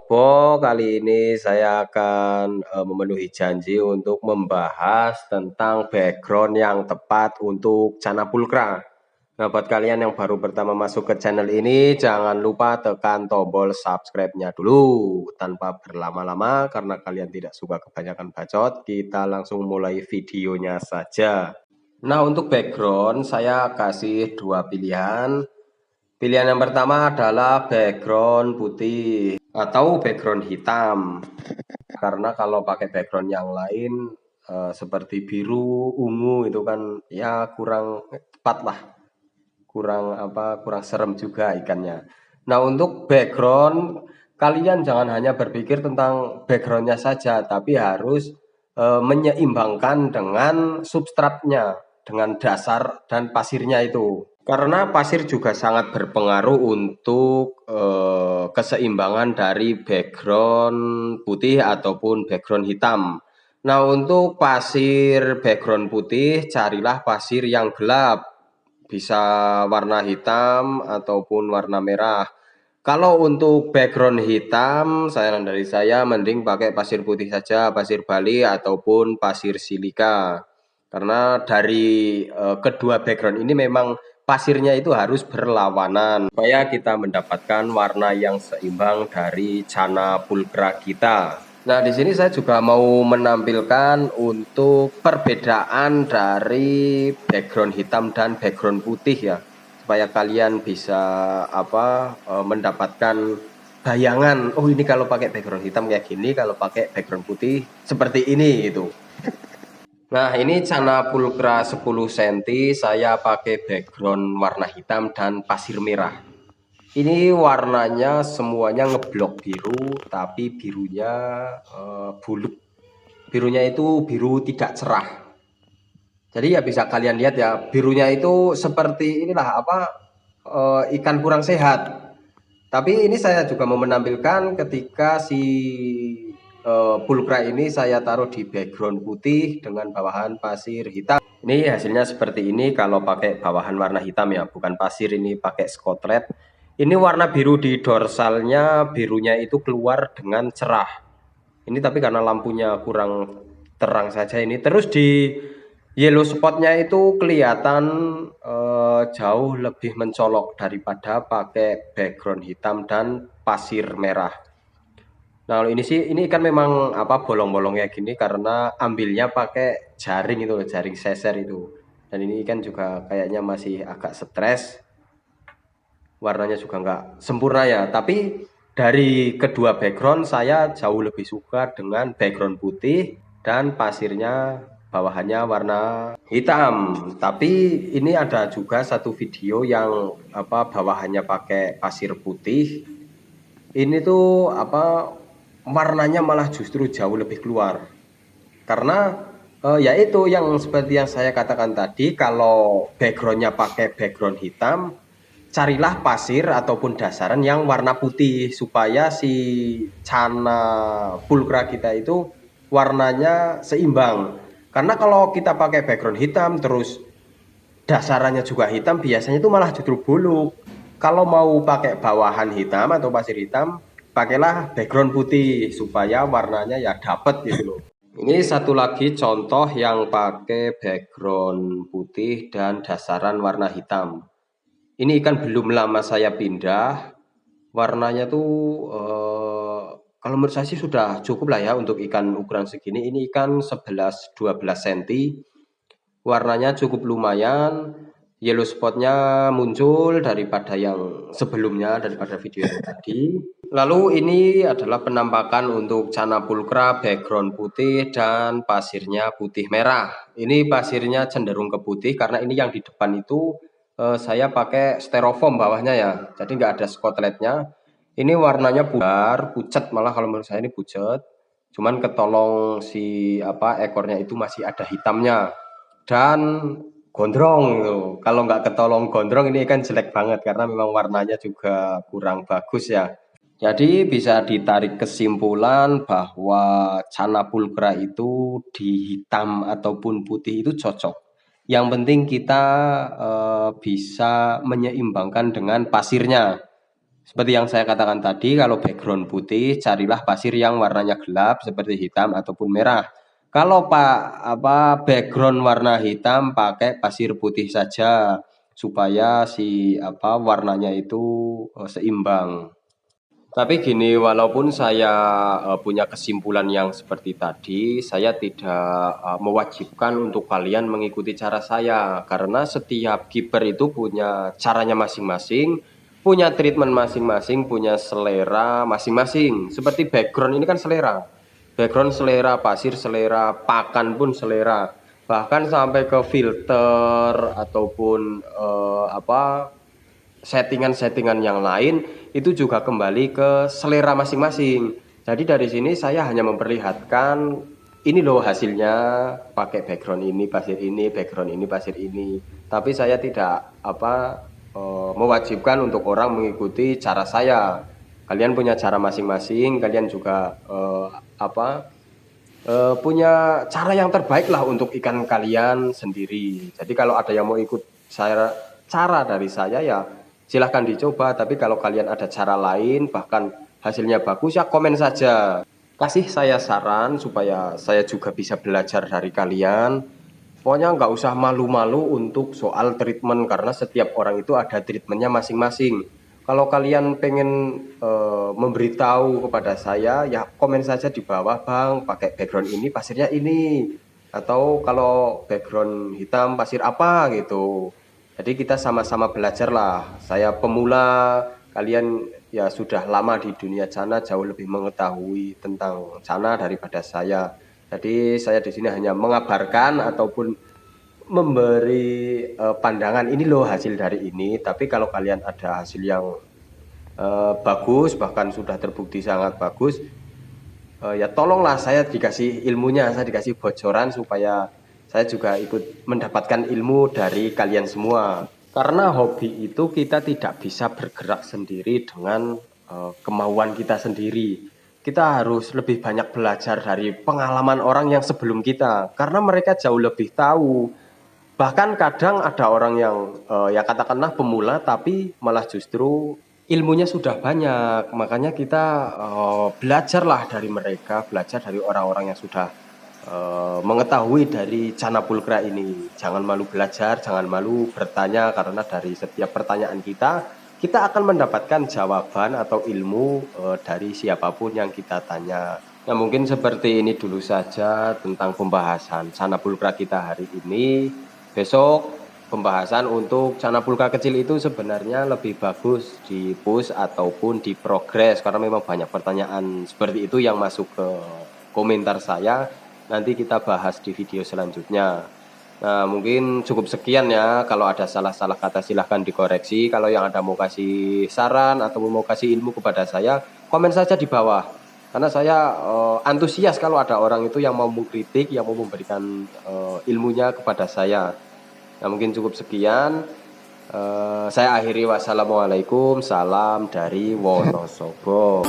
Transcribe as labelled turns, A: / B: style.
A: Bobo, kali ini saya akan memenuhi janji untuk membahas tentang background yang tepat untuk Cana Pulkra. Nah, buat kalian yang baru pertama masuk ke channel ini, jangan lupa tekan tombol subscribe-nya dulu. Tanpa berlama-lama, karena kalian tidak suka kebanyakan bacot, kita langsung mulai videonya saja. Nah, untuk background, saya kasih dua pilihan. Pilihan yang pertama adalah background putih atau background hitam. Karena kalau pakai background yang lain seperti biru, ungu itu kan ya kurang tepat lah. Kurang serem juga ikannya. Nah, untuk background kalian jangan hanya berpikir tentang backgroundnya saja, tapi harus menyeimbangkan dengan substratnya, dengan dasar dan pasirnya itu. Karena pasir juga sangat berpengaruh untuk keseimbangan dari background putih ataupun background hitam. Nah, untuk pasir background putih, carilah pasir yang gelap. Bisa warna hitam ataupun warna merah. Kalau untuk background hitam, saran dari saya mending pakai pasir putih saja, pasir Bali ataupun pasir silika. Karena dari kedua background ini memang pasirnya itu harus berlawanan supaya kita mendapatkan warna yang seimbang dari Cana Pulkra kita. Nah, di sini saya juga mau menampilkan untuk perbedaan dari background hitam dan background putih ya, supaya kalian bisa mendapatkan bayangan, oh ini kalau pakai background hitam kayak gini, kalau pakai background putih seperti ini gitu. Nah, ini Cana Pulkra 10 cm, saya pakai background warna hitam dan pasir merah. Ini warnanya semuanya ngeblok biru, tapi birunya bulut. Birunya itu biru tidak cerah. Jadi ya bisa kalian lihat ya, birunya itu seperti inilah ikan kurang sehat. Tapi ini saya juga mau menampilkan ketika si pulkra ini saya taruh di background putih dengan bawahan pasir hitam. Ini hasilnya seperti ini kalau pakai bawahan warna hitam ya, bukan pasir, ini pakai skotlet. Ini warna biru di dorsalnya, birunya itu keluar dengan cerah. Ini tapi karena lampunya kurang terang saja ini. Terus di yellow spotnya itu kelihatan jauh lebih mencolok daripada pakai background hitam dan pasir merah. Nah, kalau ini sih, ini kan memang bolong-bolong kayak gini karena ambilnya pakai jaring itu, jaring seser itu. Dan ini kan juga kayaknya masih agak stres. Warnanya juga nggak sempurna ya. Tapi dari kedua background saya jauh lebih suka dengan background putih dan pasirnya bawahannya warna hitam. Tapi ini ada juga satu video yang bawahannya pakai pasir putih. Ini tuh warnanya malah justru jauh lebih keluar. Karena yaitu yang seperti yang saya katakan tadi, kalau backgroundnya pakai background hitam, carilah pasir ataupun dasaran yang warna putih supaya si Cana Pulkra kita itu warnanya seimbang. Karena kalau kita pakai background hitam terus dasarannya juga hitam, biasanya itu malah justru buluk. Kalau mau pakai bawahan hitam atau pasir hitam, pakailah background putih supaya warnanya ya dapet gitu loh. Ini satu lagi contoh yang pakai background putih dan dasaran warna hitam. Ini ikan belum lama saya pindah, warnanya tuh kalau menurut saya sih sudah cukup lah ya untuk ikan ukuran segini. Ini ikan 11-12 cm, warnanya cukup lumayan. Yellow spotnya muncul daripada yang sebelumnya, daripada video yang tadi. Lalu ini adalah penampakan untuk Cana Pulkra background putih dan pasirnya putih merah. Ini pasirnya cenderung ke putih karena ini yang di depan itu saya pakai styrofoam bawahnya ya, jadi nggak ada skotletnya. Ini warnanya pucat, malah kalau menurut saya ini pucat. Cuman ketolong si ekornya itu masih ada hitamnya dan gondrong gitu. Kalau nggak ketolong gondrong ini kan jelek banget karena memang warnanya juga kurang bagus ya. Jadi bisa ditarik kesimpulan bahwa Cana Pulkra itu di hitam ataupun putih itu cocok. Yang penting kita bisa menyeimbangkan dengan pasirnya. Seperti yang saya katakan tadi, kalau background putih, carilah pasir yang warnanya gelap seperti hitam ataupun merah. Kalau background warna hitam, pakai pasir putih saja supaya warnanya itu seimbang. Tapi gini, walaupun saya punya kesimpulan yang seperti tadi, saya tidak mewajibkan untuk kalian mengikuti cara saya, karena setiap kiper itu punya caranya masing-masing, punya treatment masing-masing, punya selera masing-masing. Seperti background ini kan selera, background selera, pasir selera, pakan pun selera, bahkan sampai ke filter ataupun settingan-settingan yang lain itu juga kembali ke selera masing-masing. Jadi dari sini saya hanya memperlihatkan ini loh hasilnya, pakai background ini pasir ini, background ini pasir ini. Tapi saya tidak mewajibkan untuk orang mengikuti cara saya. Kalian punya cara masing-masing, kalian juga punya cara yang terbaik lah untuk ikan kalian sendiri. Jadi kalau ada yang mau ikut cara dari saya, ya silahkan dicoba. Tapi kalau kalian ada cara lain bahkan hasilnya bagus, ya komen saja. Kasih saya saran supaya saya juga bisa belajar dari kalian. Pokoknya nggak usah malu-malu untuk soal treatment, karena setiap orang itu ada treatmentnya masing-masing. Kalau kalian pengen memberitahu kepada saya, ya komen saja di bawah, Bang, pakai background ini, pasirnya ini. Atau kalau background hitam, pasir apa gitu. Jadi kita sama-sama belajar lah. Saya pemula, kalian ya sudah lama di dunia cana, jauh lebih mengetahui tentang cana daripada saya. Jadi saya di sini hanya mengabarkan ataupun memberi pandangan ini loh hasil dari ini. Tapi kalau kalian ada hasil yang bagus, bahkan sudah terbukti sangat bagus, ya tolonglah saya dikasih ilmunya, saya dikasih bocoran supaya saya juga ikut mendapatkan ilmu dari kalian semua. Karena hobi itu kita tidak bisa bergerak sendiri dengan kemauan kita sendiri. Kita harus lebih banyak belajar dari pengalaman orang yang sebelum kita, karena mereka jauh lebih tahu. Bahkan kadang ada orang yang ya katakanlah pemula tapi malah justru ilmunya sudah banyak. Makanya kita belajarlah dari mereka, belajar dari orang-orang yang sudah mengetahui dari Cana Pulkra ini. Jangan malu belajar, jangan malu bertanya, karena dari setiap pertanyaan kita akan mendapatkan jawaban atau ilmu dari siapapun yang kita tanya. Nah, mungkin seperti ini dulu saja tentang pembahasan Cana Pulkra kita hari ini. Besok pembahasan untuk Cana Pulkra kecil itu sebenarnya lebih bagus di push ataupun di progress, karena memang banyak pertanyaan seperti itu yang masuk ke komentar saya. Nanti kita bahas di video selanjutnya. Nah, mungkin cukup sekian ya. Kalau ada salah-salah kata silahkan dikoreksi. Kalau yang ada mau kasih saran atau mau kasih ilmu kepada saya, komen saja di bawah. Karena saya antusias kalau ada orang itu yang mau mengkritik, yang mau memberikan ilmunya kepada saya. Nah, mungkin cukup sekian. Saya akhiri, wassalamualaikum, salam dari Wonosobo.